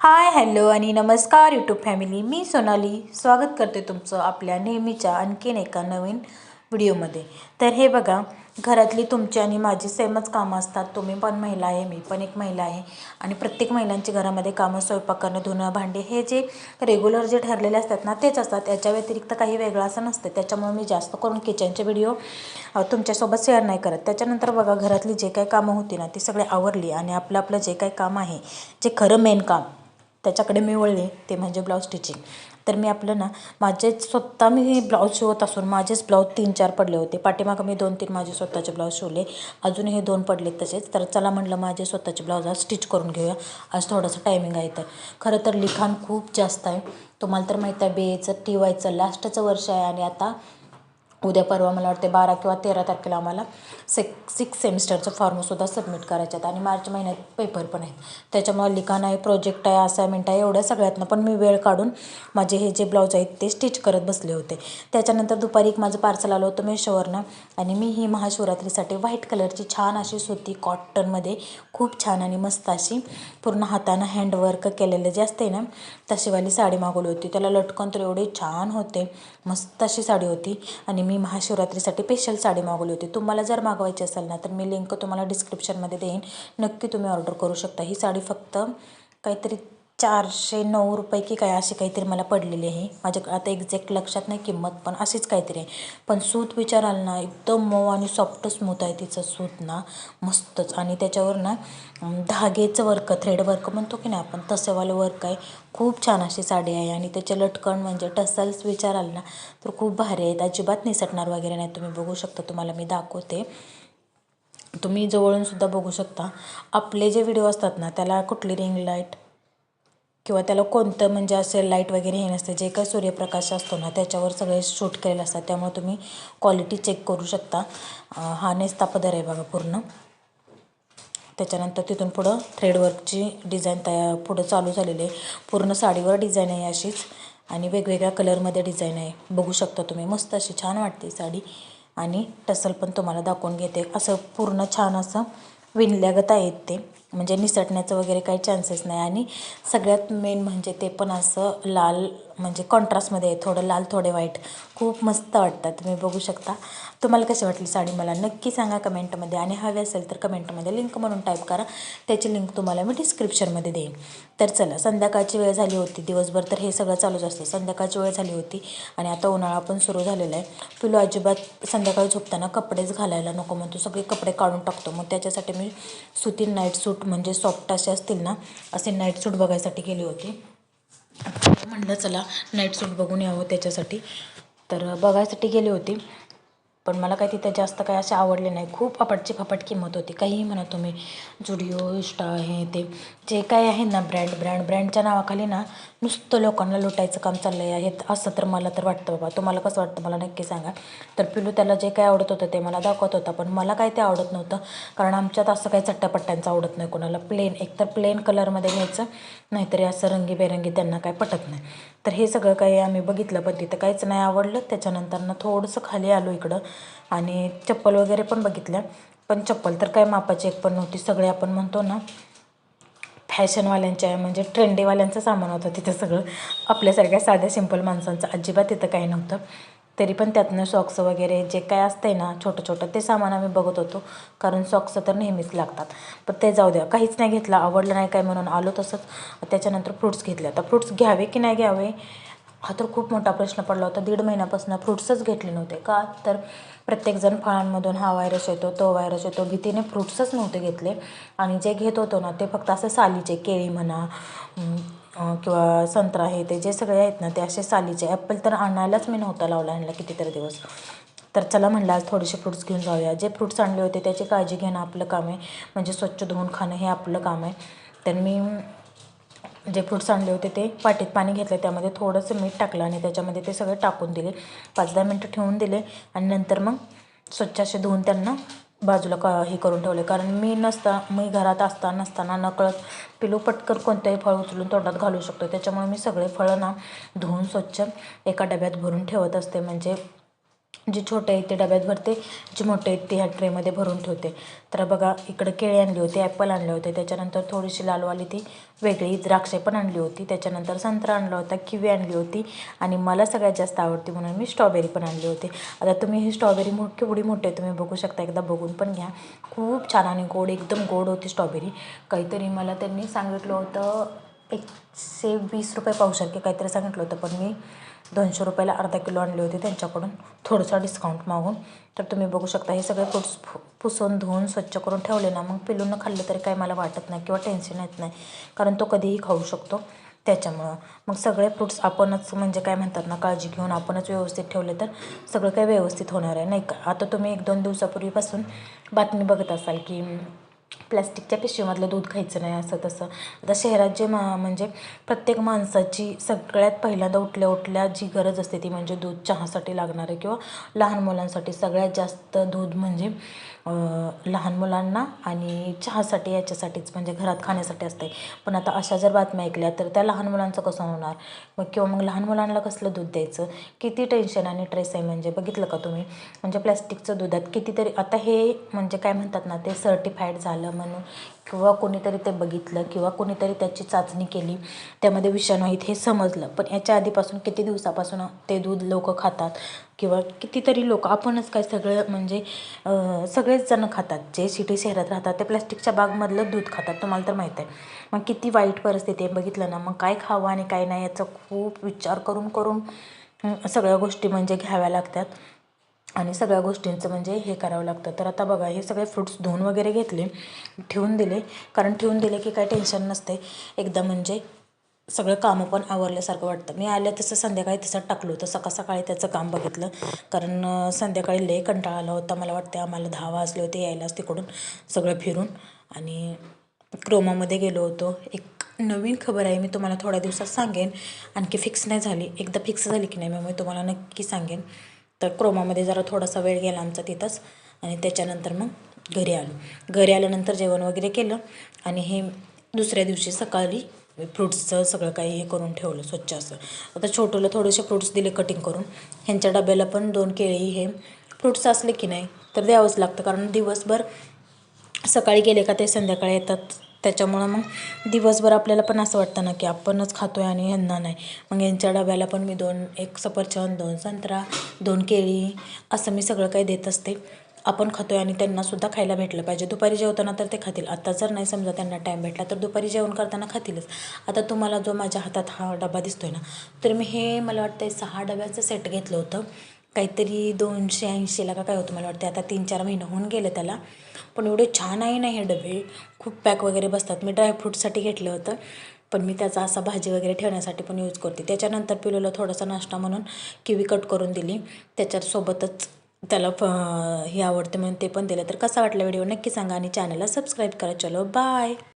Hi hello आणि नमस्कार YouTube family. मी सोनाली स्वागत करते तुमचं आपल्या नेहमीच्या आणखीन एका नवीन व्हिडिओमध्ये. तर हे बघा, घरातली तुमची आणि माझी सेमच कामं असतात. तुम्ही पण महिला आहे, मी पण एक महिला आहे आणि प्रत्येक महिलांची घरामध्ये कामं, स्वयंपाक करणं, धुणं, भांडी हे जे रेग्युलर जे ठरलेले असतात ना तेच असतात. याच्या व्यतिरिक्त काही वेगळं असं नसतं. त्याच्यामुळे मी जास्त करून किचनचे व्हिडिओ तुमच्यासोबत शेअर नाही करत. त्याच्यानंतर बघा, घरातली जे काही कामं होती ना ती सगळी आवरली आणि आपलं आपलं जे काही काम आहे, जे खरं मेन काम त्याच्याकडे मी वळले, ते म्हणजे ब्लाऊज स्टिचिंग. तर मी आपलं ना स्वतः मी ब्लाऊज शिवत असून माझेच ब्लाऊज 3-4 पडले होते. पाठीमागं मी 2-3 माझे स्वतःचे ब्लाऊज शिवले, अजूनही 2 पडलेत तसेच. तर चला म्हटलं माझे स्वतःचे ब्लाऊज आज स्टिच करून घेऊया. आज थोडंसं टायमिंग आहे. तर खरं तर लिखाण खूप जास्त आहे. तुम्हाला तर माहीत आहे, BAचं TYचं लास्टचं वर्ष आहे आणि आता उद्या परवा मला वाटते 12 किंवा 13 तारखेला आम्हाला सिक्स सेमिस्टरचं फॉर्मसुद्धा सबमिट करायचे आहेत आणि मार्च महिन्यात पेपर पण आहेत. त्याच्यामुळे लिखाण आहे, प्रोजेक्ट आहे, असाइनमेंट आहे, एवढ्या सगळ्यातनं पण मी वेळ काढून माझे हे जे ब्लाऊज आहेत ते स्टिच करत बसले होते. त्याच्यानंतर दुपारी एक माझं पार्सल आलं होतं मेशोवरनं आणि मी ही महाशिवरात्रीसाठी व्हाईट कलरची छान अशी सुती कॉटनमध्ये खूप छान आणि मस्त अशी पूर्ण हातानं हँडवर्क केलेलं जे असते ना तशीवाली साडी मागवली होती. त्याला लटकन तर एवढे छान होते, मस्त अशी साडी होती आणि मी महाशिवरात्रीसाठी स्पेशल साडी मागवली होती. तुम्हाला जर मागवायची असेल ना तर मी लिंक तुम्हाला डिस्क्रिप्शनमध्ये देईन, नक्की तुम्ही ऑर्डर करू शकता. ही साडी फक्त काहीतरी 409 की काय अशी काहीतरी मला पडलेली आहे. माझ्या आता एक्झॅक्ट लक्षात नाही किंमत, पण अशीच काहीतरी आहे. पण सूत विचाराल ना, एकदम मऊ आणि सॉफ्ट स्मूथ आहे तिचं सूत ना, मस्तच. आणि त्याच्यावर ना धागेचं वर्क, थ्रेड वर्क म्हणतो की नाही आपण, तसंवालं वर्क आहे. खूप छान अशी साडी आहे आणि त्याचे लटकन म्हणजे टसल्स विचाराल ना तर खूप भारी आहेत. अजिबात निसटणार वगैरे नाही. तुम्ही बघू शकता, तुम्हाला मी दाखवते, तुम्ही जवळून सुद्धा बघू शकता. आपले जे व्हिडिओ असतात ना त्याला कुठली रिंग लाईट किंवा त्याला कोणतं म्हणजे असे लाईट वगैरे हे नसते. जे काही सूर्यप्रकाश असतो ना त्याच्यावर सगळे शूट केलेले असतात, त्यामुळे तुम्ही क्वालिटी चेक करू शकता. हा नेसता पदर आहे बघा पूर्ण. त्याच्यानंतर तिथून पुढं थ्रेडवर्कची डिझाईन पुढं चालू झालेली आहे. पूर्ण साडीवर डिझाईन आहे अशीच आणि वेगवेगळ्या कलरमध्ये डिझाईन आहे. बघू शकता तुम्ही, मस्त अशी छान वाटते साडी. आणि टसल पण तुम्हाला दाखवून घेते. असं पूर्ण छान असं विणल्यागत आहेत ते, म्हणजे निसटण्याचं वगैरे काही चान्सेस नाही. आणि सगळ्यात मेन म्हणजे ते पण असं लाल म्हणजे कॉन्ट्रास्टमध्ये आहे, थोडं लाल थोडे व्हाईट, खूप मस्त वाटतात. तुम्ही बघू शकता. तुम्हाला कशी वाटली साडी मला नक्की सांगा कमेंटमध्ये, आणि हवी असेल तर कमेंटमध्ये लिंक म्हणून टाईप करा, त्याची लिंक तुम्हाला मी डिस्क्रिप्शनमध्ये देईन. तर चला, संध्याकाळची वेळ झाली होती. दिवसभर तर हे सगळं चालूच असतं, संध्याकाळची वेळ झाली होती आणि आता उन्हाळा पण सुरू झालेला आहे. पिलू अजिबात संध्याकाळी झोपताना कपडेच घालायला नको म्हणतो, सगळे कपडे काढून टाकतो. मग त्याच्यासाठी मी सुती नाईट सूट म्हणजे सॉफ्ट असे असतील ना असे नाईट सूट बघायसाठी गेली होती. म्हटलं चला नाईट सूट बघून यावं त्याच्यासाठी, तर बघायसाठी गेली होती. पण मला काही तिथं जास्त काही असे आवडले नाही. खूप फपाटची फपाट किंमत होती. काहीही म्हणा तुम्ही, जुडिओ, इष्टा, हे ते जे काही आहे ना ब्रँडच्या नावाखाली ना नुसतं लोकांना लुटायचं काम चाललं आहे. असं तर मला तर वाटतं बाबा. तुम्हाला कसं वाटतं मला नक्की सांगा. तर पिलू त्याला जे काही आवडत होतं ते मला दाखवत होता, पण मला काही ते आवडत नव्हतं. कारण आमच्यात असं काही चट्ट्यापट्ट्यांचं आवडत नाही कोणाला. एकतर प्लेन कलरमध्ये घ्यायचं, नाहीतरी असं रंगीबेरंगी त्यांना काय पटत नाही. तर हे सगळं काही आम्ही बघितलं, पण तिथं काहीच नाही आवडलं. त्याच्यानंतर थोडंसं खाली आलो इकडं आणि चप्पल वगैरे पण बघितल्या, पण चप्पल तर काय मापाची एक पण नव्हती. सगळे आपण म्हणतो ना फॅशनवाल्यांच्या म्हणजे ट्रेंडीवाल्यांचं सामान होतं तिथं सगळं. आपल्यासारख्या साध्या सिंपल माणसांचं अजिबात तिथं काही नव्हतं. तरी पण त्यातनं सॉक्स वगैरे जे काय असतंय ना छोटं ते सामान आम्ही बघत होतो, कारण सॉक्स तर नेहमीच लागतात. पण ते जाऊ द्या, काहीच नाही घेतलं, आवडलं नाही काय म्हणून आलो तसंच. त्याच्यानंतर फ्रूट्स घेतले. आता फ्रूट्स घ्यावे की नाही घ्यावे हा तर खूप मोठा प्रश्न पडला होता. 1.5 महिन्यापासून फ्रूट्सच घेतले नव्हते. का तर प्रत्येकजण फळांमधून हा व्हायरस येतो, तो व्हायरस येतो, भीतीने फ्रूट्सच नव्हते घेतले. आणि जे घेत होतो ना ते फक्त असं सालीचे, केळी म्हणा किंवा संत्रा, हे ते जे सगळे आहेत ना ते असे सालीचे. ॲपल तर आणायलाच मी नव्हता लावला ह्यांना कितीतरी दिवस. तर चला म्हणलं आज थोडेसे फ्रूट्स घेऊन जाऊया. जे फ्रूट्स आणले होते त्याची काळजी घेणं आपलं काम आहे, म्हणजे स्वच्छ धुवून खाणं हे आपलं काम आहे. तर मी जे फ्रूट्स आणले होते ते पाटीत पाणी घेतलं, त्यामध्ये थोडंसं मीठ टाकलं आणि त्याच्यामध्ये ते सगळे टाकून दिले. 5-10 मिनटं ठेवून दिले आणि नंतर मग स्वच्छ असे धुवून त्यांना बाजूला हे करून ठेवले. कारण मी घरात नसताना नकळत पिलू पटकन कोणत्याही फळ उचलून तोंडात घालू शकतो. त्याच्यामुळे मी सगळे फळं ना धुवून स्वच्छ एका डब्यात भरून ठेवत असते, म्हणजे जे छोटे आहेत ते डब्यात भरते, जे मोठे आहेत ते ह्या ट्रेमध्ये भरून ठेवते. तर बघा इकडं केळी आणली होती, ॲपल आणले होते, त्याच्यानंतर थोडीशी लालवाली ती वेगळी द्राक्षे पण आणली होती, त्याच्यानंतर संत्रा आणला होता, किवी आणली होती आणि मला सगळ्यात जास्त आवडते म्हणून मी स्ट्रॉबेरी पण आणली होती. आता तुम्ही ही स्ट्रॉबेरी केवढी मोठी आहे तुम्ही बघू शकता, एकदा बघून पण घ्या. खूप छान आणि गोड, एकदम गोड होती स्ट्रॉबेरी. काहीतरी मला त्यांनी सांगितलं होतं 120 रुपये पावशेर की काहीतरी सांगितलं होतं, पण मी 200 रुपयाला अर्धा किलो आणली होती त्यांच्याकडून थोडंसं डिस्काउंट मागून. तर तुम्ही बघू शकता हे सगळे फ्रूट्स पुसून धुवून स्वच्छ करून ठेवले ना, मग पिलूनं खाल्लं तरी काही मला वाटत नाही किंवा टेन्शन येत नाही, कारण तो कधीही खाऊ शकतो. त्याच्यामुळं मग सगळे फ्रूट्स आपणच म्हणजे काय म्हणतात ना, काळजी घेऊन आपणच व्यवस्थित ठेवले तर सगळं काही व्यवस्थित होणार आहे, नाही का. आता तुम्ही 1-2 दिवसापूर्वीपासून बातमी बघत असाल की प्लॅस्टिकच्या पिशवीमधलं दूध खायचं नाही असं तसं. आता शहरात जे म्हणजे प्रत्येक माणसाची सगळ्यात पहिल्यांदा उठल्या उठल्या जी गरज असते ती म्हणजे दूध. चहासाठी लागणारे किंवा लहान मुलांसाठी सगळ्यात जास्त दूध म्हणजे लहान मुलांना आणि चहासाठी याच्यासाठीच म्हणजे घरात खाण्यासाठी असते. पण आता अशा जर बातम्या ऐकल्या तर त्या लहान मुलांचं कसं होणार किंवा मग लहान मुलांना कसलं दूध द्यायचं, किती टेन्शन आणि ट्रेस आहे. म्हणजे बघितलं का तुम्ही, म्हणजे प्लॅस्टिकचं दुधात कितीतरी आता हे म्हणजे काय म्हणतात ना, ते सर्टिफाईड झालं म्हणून किंवा कोणीतरी ते बघितलं किंवा कोणीतरी त्याची चाचणी केली, त्यामध्ये विषाणू आहेत हे समजलं. पण याच्या आधीपासून किती दिवसापासून ते दूध लोक खातात किंवा कितीतरी लोक, आपणच काय सगळं म्हणजे सगळेच जण खातात. जे सिटी शहरात राहतात ते प्लॅस्टिकच्या बागमधलं दूध खातात, तुम्हाला तर माहीत आहे. मग किती वाईट परिस्थिती आहे बघितलं ना. मग काय खावं आणि काय नाही याचा खूप विचार करून करून सगळ्या गोष्टी म्हणजे घ्याव्या लागतात आणि सगळ्या गोष्टींचं म्हणजे हे करावं लागतं. तर आता बघा हे सगळे फ्रूट्स धुवून वगैरे घेतले, ठेवून दिले, कारण ठेवून दिले की काय टेन्शन नसते, एकदा म्हणजे सगळं कामं पण आवरल्यासारखं वाटतं. मी आल्या तसं संध्याकाळी तसं टाकलं होतं, सकाळी त्याचं काम बघितलं, कारण संध्याकाळी लय कंटाळा आला होता. मला वाटते आम्हाला 10 वाजले होते यायलाच तिकडून सगळं फिरून. आणि क्रोमामध्ये गेलो होतो. एक नवीन खबर आहे, मी तुम्हाला थोड्या दिवसात सांगेन. आणखी फिक्स नाही झाली, एकदा फिक्स झाली की नाही मग मी तुम्हाला नक्की सांगेन. तर क्रोमामध्ये जरा थोडासा वेळ गेला आमचा तिथंच आणि त्याच्यानंतर मग घरी आल्यानंतर जेवण वगैरे केलं आणि हे दुसऱ्या दिवशी सकाळी फ्रूट्सचं सगळं काही हे करून ठेवलं स्वच्छ असं. आता छोटूला थोडेसे फ्रूट्स दिले कटिंग करून, ह्यांच्या डब्याला पण 2 केळी हे फ्रूट्स असले की नाही तर द्यावंच लागतं, कारण दिवसभर सकाळी गेले का ते संध्याकाळी येतात. त्याच्यामुळं मग दिवसभर आपल्याला पण असं वाटतं ना की आपणच खातो आहे आणि ह्यांना नाही. मग यांच्या डब्याला पण मी 1 सफरचंद, 2 संत्रा, 2 केळी असं मी सगळं काही देत असते. आपण खातो आहे आणि त्यांनासुद्धा खायला भेटलं पाहिजे. दुपारी जेवताना तर ते खातील, आता जर नाही समजा त्यांना टाईम भेटला तर दुपारी जेवण करताना खातीलच. आता तुम्हाला जो माझ्या हातात हा डबा दिसतोय ना, तर मी हे मला वाटतं 6 डब्याचं सेट घेतलं होतं, काहीतरी 280ला का काय होतं मला वाटतं. आता 3-4 महिने होऊन गेले त्याला, पण एवढे छान आहे ना हे डबे, खूप पॅक वगैरे बसतात. मी ड्रायफ्रूटसाठी घेतलं होतं, पण मी त्याचा असा भाजी वगैरे ठेवण्यासाठी पण यूज करते. त्याच्यानंतर पिलूला थोडासा नाश्ता म्हणून किवी कट करून दिली, त्याच्यासोबतच त्याला हे आवडते म्हणून ते पण दिलं. तर कसा वाटला व्हिडिओ नक्की सांगा आणि चॅनलला सबस्क्राईब करा. चलो बाय.